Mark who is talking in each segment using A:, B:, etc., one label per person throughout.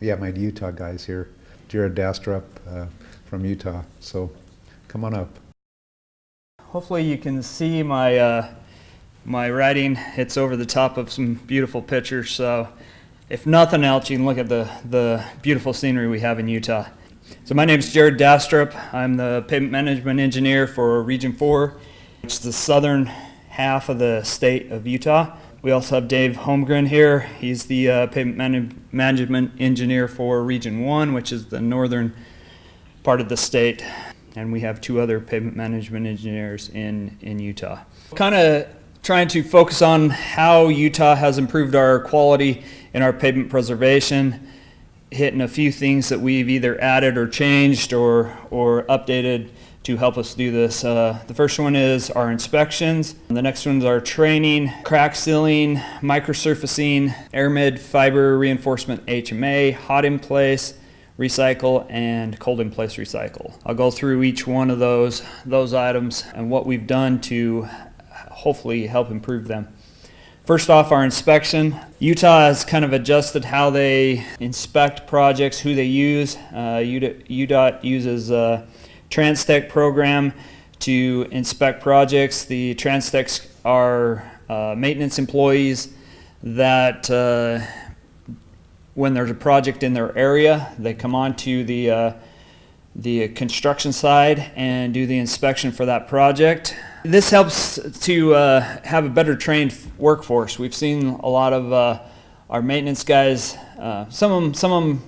A: Yeah, my Utah guys here. Jared Dastrup from Utah. So come on up.
B: Hopefully you can see my my writing. It's over the top of some beautiful pictures. So if nothing else, you can look at the beautiful scenery we have in Utah. So my name is Jared Dastrup. I'm the pavement management engineer for Region 4, which is the southern half of the state of Utah. We also have Dave Holmgren here. He's the pavement management engineer for Region 1, which is the northern part of the state. And we have two other pavement management engineers in Utah. Kind of trying to focus on how Utah has improved our quality in our pavement preservation, hitting a few things that we've either added or changed or updated to help us do this. The first one is our inspections. The next one's our training, crack sealing, microsurfacing, aramid fiber reinforcement HMA, hot in place, recycle, and cold in place recycle. I'll go through each one of those items and what we've done to hopefully help improve them. First off, our inspection. Utah has kind of adjusted how they inspect projects, who they use. UDOT uses TransTech program to inspect projects. The TransTechs are maintenance employees that when there's a project in their area, they come on to the construction side and do the inspection for that project. This helps to have a better trained workforce. We've seen a lot of our maintenance guys, some of them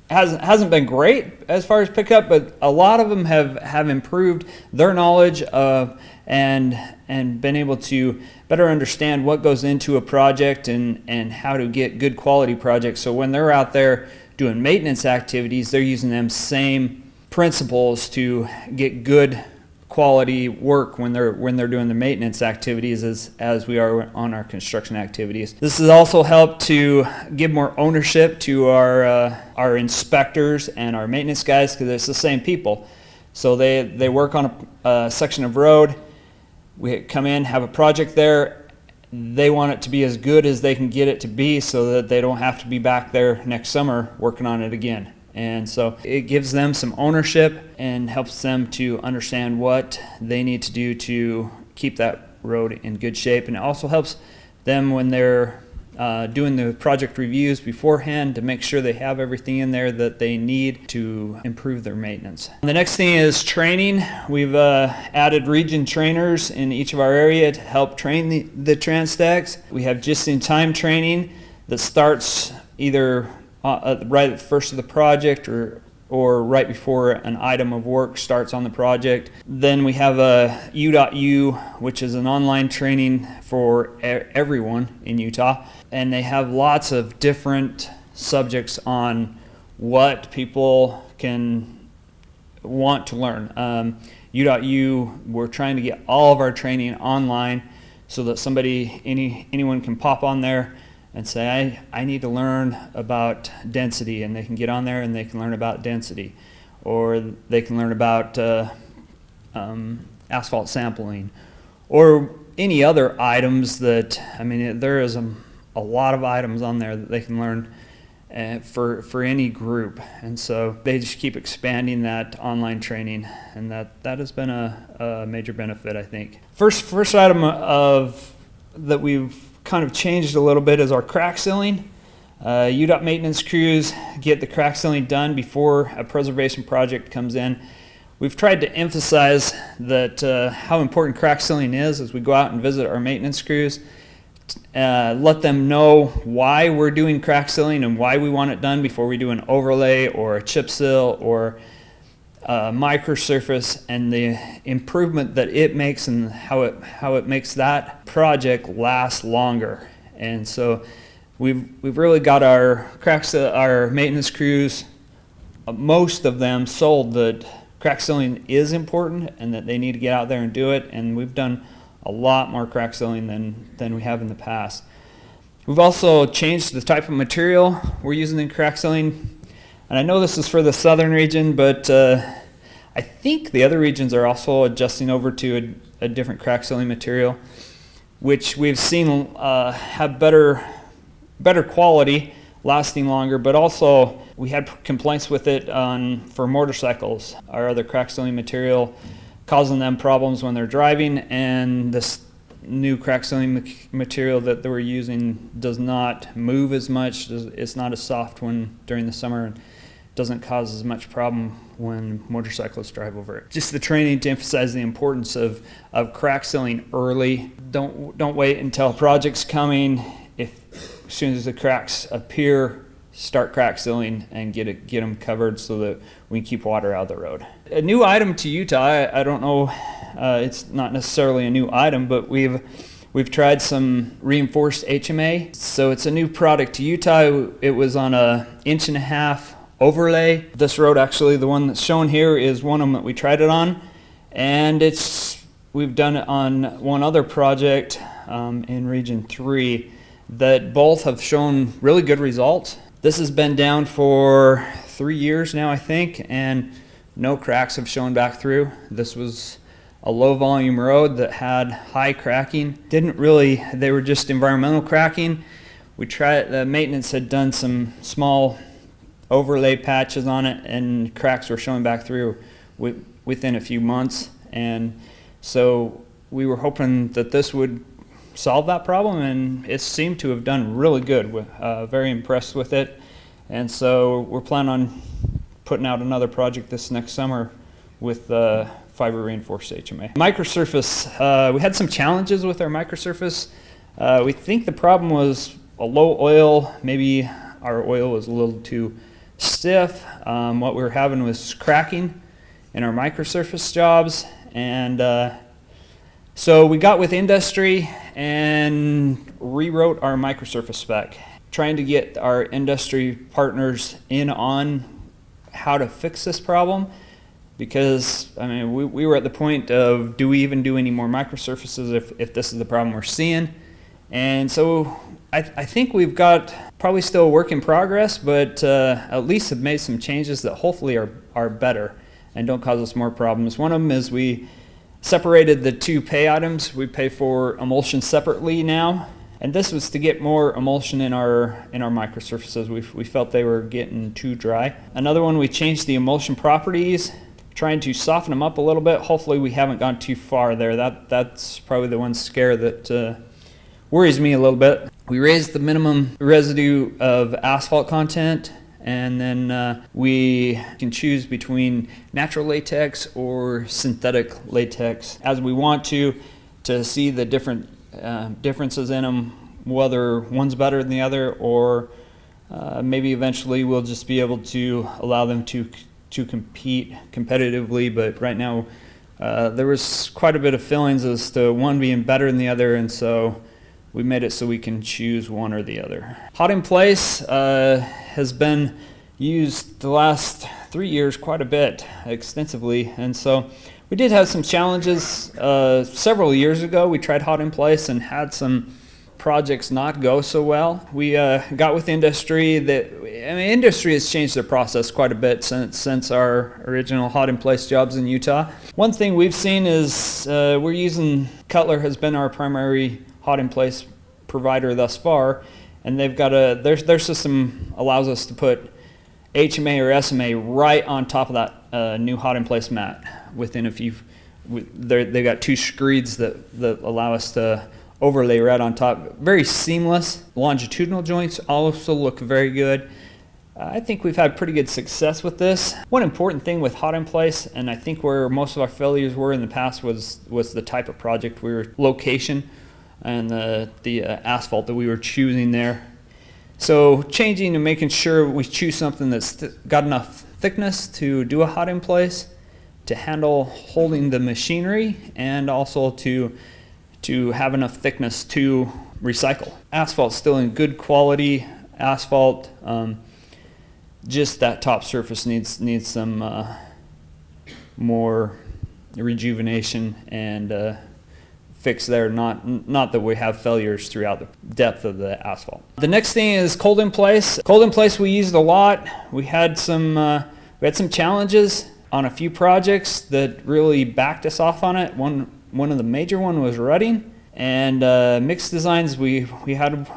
B: hasn't been great as far as pickup, but a lot of them have improved their knowledge of and been able to better understand what goes into a project and how to get good quality projects. So when they're out there doing maintenance activities, they're using them same principles to get good quality work when they're doing the maintenance activities as we are on our construction activities. This has also helped to give more ownership to our inspectors and our maintenance guys, because it's the same people. So they work on a section of road. We come in, have a project there. They want it to be as good as they can get it to be so that they don't have to be back there next summer working on it again. And so it gives them some ownership and helps them to understand what they need to do to keep that road in good shape. And it also helps them when they're doing the project reviews beforehand to make sure they have everything in there that they need to improve their maintenance. The next thing is training. We've added region trainers in each of our area to help train the TransTechs. We have just-in-time training that starts either right at the first of the project or right before an item of work starts on the project. Then we have a U.U, which is an online training for everyone in Utah, and they have lots of different subjects on what people can want to learn. U.U, we're trying to get all of our training online so that anyone can pop on there and say, I need to learn about density, and they can get on there and they can learn about density, or they can learn about asphalt sampling, or any other items that, there is a lot of items on there that they can learn for any group. And so they just keep expanding that online training, and that has been a major benefit, I think. First item that we've kind of changed a little bit is our crack sealing. UDOT maintenance crews get the crack sealing done before a preservation project comes in. We've tried to emphasize that how important crack sealing is as we go out and visit our maintenance crews. Let them know why we're doing crack sealing and why we want it done before we do an overlay or a chip seal or microsurface, and the improvement that it makes and how it makes that project last longer. And so we've really got our maintenance crews, most of them sold that crack sealing is important and that they need to get out there and do it, and we've done a lot more crack sealing than we have in the past. We've also changed the type of material we're using in crack sealing. And I know this is for the southern region, but I think the other regions are also adjusting over to a different crack sealing material, which we've seen have better quality, lasting longer, but also we had complaints with it for motorcycles, our other crack sealing material causing them problems when they're driving, and this new crack sealing material that they were using does not move as much. It's not as soft during the summer, and doesn't cause as much problem when motorcyclists drive over it. Just the training to emphasize the importance of crack sealing early. Don't wait until a project's coming. As soon as the cracks appear, start crack sealing and get them covered so that we can keep water out of the road. A new item to Utah, I don't know, it's not necessarily a new item, but we've tried some reinforced HMA. So it's a new product to Utah. It was on a 1.5-inch overlay. This road, actually, the one that's shown here, is one of them that we tried it on, and we've done it on one other project in Region 3 that both have shown really good results. This has been down for 3 years now, I think, and no cracks have shown back through. This was a low volume road that had high cracking. They were just environmental cracking. The maintenance had done some small overlay patches on it, and cracks were showing back through within a few months. And so we were hoping that this would solve that problem, and it seemed to have done really good. Very impressed with it, and so we're planning on putting out another project this next summer with fiber reinforced HMA. Microsurface, we had some challenges with our microsurface. We think the problem was a low oil. Maybe our oil was a little too stiff. What we were having was cracking in our microsurface jobs, and so we got with industry and rewrote our microsurface spec, trying to get our industry partners in on how to fix this problem, because I mean we were at the point of, do we even do any more microsurfaces if this is the problem we're seeing? And so I think we've got probably still a work in progress, but at least have made some changes that hopefully are better and don't cause us more problems. One of them is we separated the two pay items. We pay for emulsion separately now, and this was to get more emulsion in our microsurfaces. We felt they were getting too dry. Another one, we changed the emulsion properties, trying to soften them up a little bit. Hopefully we haven't gone too far there. That's probably the one scare that worries me a little bit. We raised the minimum residue of asphalt content, and then we can choose between natural latex or synthetic latex as we want to see the different differences in them, whether one's better than the other, or maybe eventually we'll just be able to allow them to compete competitively. But right now there was quite a bit of feelings as to one being better than the other, and so we made it so we can choose one or the other. Hot in place has been used the last 3 years quite a bit, extensively, and so we did have some challenges. Several years ago we tried hot in place and had some projects not go so well. We got with industry. Industry has changed their process quite a bit since our original hot in place jobs in Utah. One thing we've seen is Cutler has been our primary hot in place provider thus far, and they've got their system allows us to put HMA or SMA right on top of that new hot in place mat within a few. They've got two screeds that allow us to overlay right on top. Very seamless. Longitudinal joints also look very good. I think we've had pretty good success with this. One important thing with hot in place, and I think where most of our failures were in the past, was the type of project location and the asphalt that we were choosing there. So changing and making sure we choose something that's got enough thickness to do a hot in place, to handle holding the machinery, and also to have enough thickness to recycle. Asphalt's still in good quality asphalt. Just that top surface needs some more rejuvenation and fix there. Not that we have failures throughout the depth of the asphalt. The next thing is cold in place. Cold in place we used a lot. We had some challenges on a few projects that really backed us off on it. One of the major one was rutting, and mixed designs we had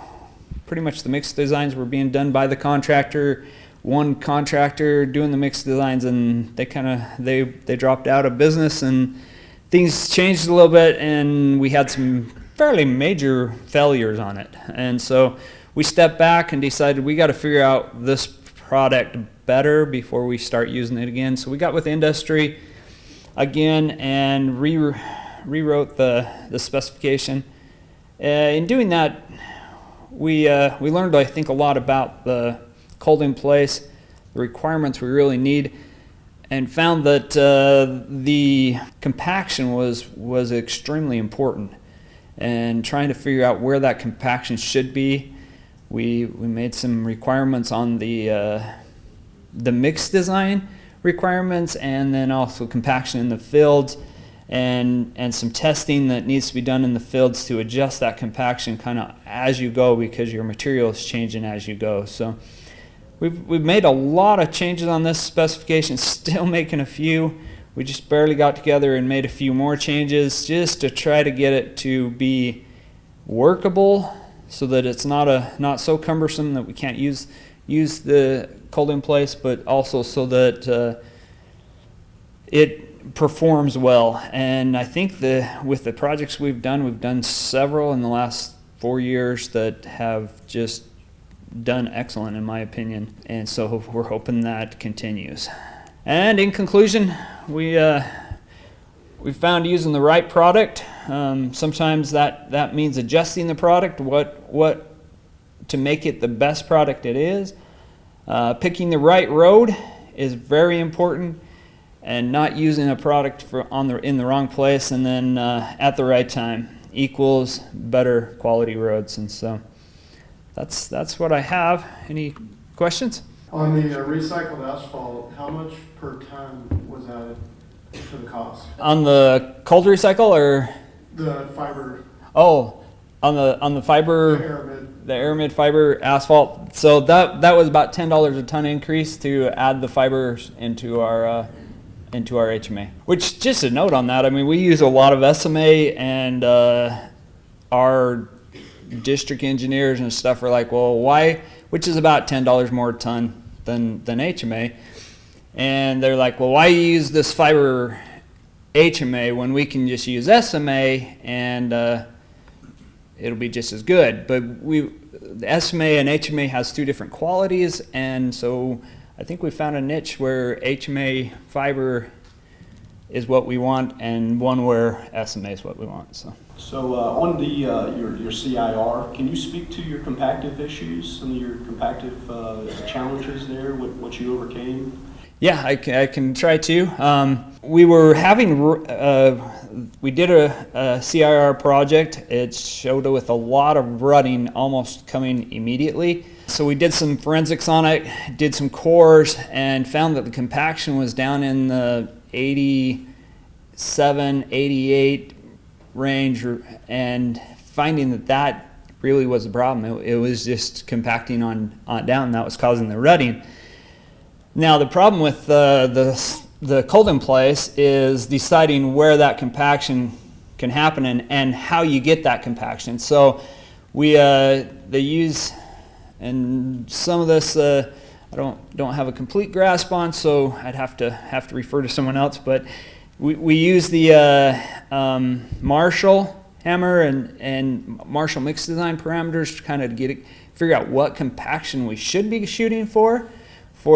B: pretty much the mix designs were being done by the contractor, one contractor doing the mix designs, and they dropped out of business, and things changed a little bit, and we had some fairly major failures on it. And so we stepped back and decided we got to figure out this product better before we start using it again. So we got with industry again and rewrote the specification. In doing that, we learned, I think, a lot about the cold in place, the requirements we really need, and found that the compaction was extremely important. And trying to figure out where that compaction should be, we made some requirements on the mix design requirements, and then also compaction in the fields, and some testing that needs to be done in the fields to adjust that compaction kind of as you go, because your material is changing as you go. So we've made a lot of changes on this specification, still making a few. We just barely got together and made a few more changes just to try to get it to be workable, so that it's not so cumbersome that we can't use the cold in place, but also so that it performs well. And I think with the projects we've done several in the last 4 years that have just done excellent, in my opinion. And so we're hoping that continues. And in conclusion, we found using the right product. Sometimes that means adjusting the product, what to make it the best product it is. Picking the right road is very important, and not using a product in the wrong place and then at the right time equals better quality roads. And so that's what I have. Any questions?
C: On the recycled asphalt, how much per ton was added to the cost?
B: On the cold recycle or
C: The fiber,
B: on the fiber, the aramid fiber asphalt. So that was about $10 a ton increase to add the fibers into our HMA. Which, just a note on that, I mean, we use a lot of SMA, and our district engineers and stuff are like, well, why? Which is about $10 more a ton than HMA, and they're like, well, why use this fiber HMA when we can just use SMA and it'll be just as good? But the SMA and HMA has two different qualities, and so I think we found a niche where HMA fiber is what we want, and one where SMA is what we want.
D: So on the your CIR, can you speak to your compactive issues, some of your compactive challenges there, what you overcame?
B: Yeah, I can try to. We were having, we did a CIR project. It showed with a lot of rutting almost coming immediately. So we did some forensics on it, did some cores, and found that the compaction was down in the 87, 88 range, and finding that really was the problem. It was just compacting on down. That was causing the rutting. Now the problem with the cold in place is deciding where that compaction can happen and how you get that compaction. So they use, and some of this I don't have a complete grasp on, so I'd have to refer to someone else. But we use the Marshall hammer and Marshall mix design parameters to kind of figure out what compaction we should be shooting for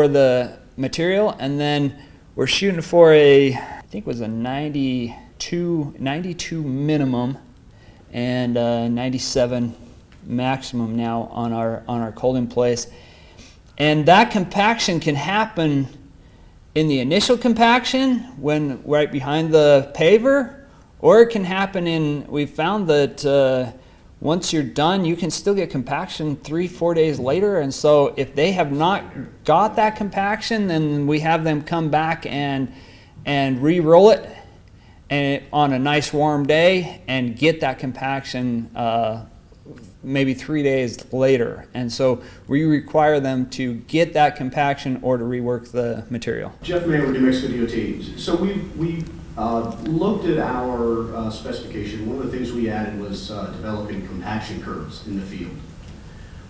B: the material, and then we're shooting for I think it was a 92 minimum and 97 maximum now on our cold in place. And that compaction can happen in the initial compaction when right behind the paver, or it can happen we found that once you're done, you can still get compaction 3-4 days later. And so if they have not got that compaction, then we have them come back and re-roll it on a nice warm day and get that compaction maybe 3 days later. And so we require them to get that compaction or to rework the material.
E: Jeff May with New Mexico DOT. So we looked at our specification. One of the things we added was developing compaction curves in the field.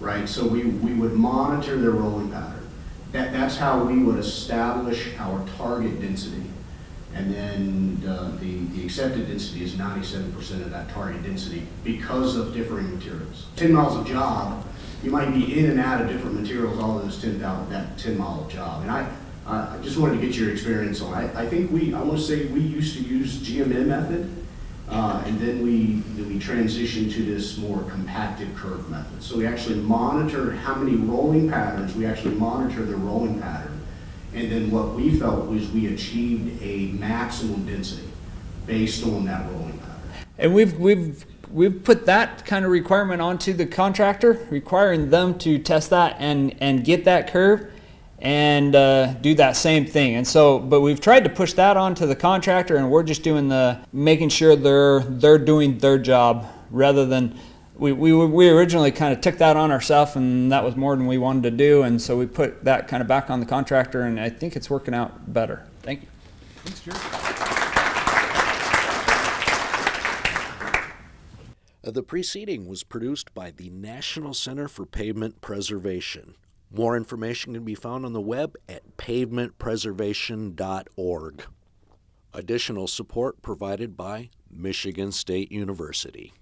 E: right? So we would monitor their rolling pattern. That's how we would establish our target density. And then the accepted density is 97% of that target density because of differing materials. 10 miles of job, you might be in and out of different materials all those that 10 mile job. And I just wanted to get your experience on. I think I want to say we used to use GMM method, and then we transitioned to this more compacted curve method. So we actually monitored how many rolling patterns, we actually monitored the rolling pattern. And then what we felt was we achieved a maximum density based on that rolling pattern.
B: And we've put that kind of requirement onto the contractor, requiring them to test that and get that curve and do that same thing. And so, but we've tried to push that onto the contractor, and we're just doing making sure they're doing their job rather than. We originally kind of took that on ourselves, and that was more than we wanted to do, and so we put that kind of back on the contractor, and I think it's working out better. Thank you.
A: Thanks, Jerry.
F: The preceding was produced by the National Center for Pavement Preservation. More information can be found on the web at pavementpreservation.org. Additional support provided by Michigan State University.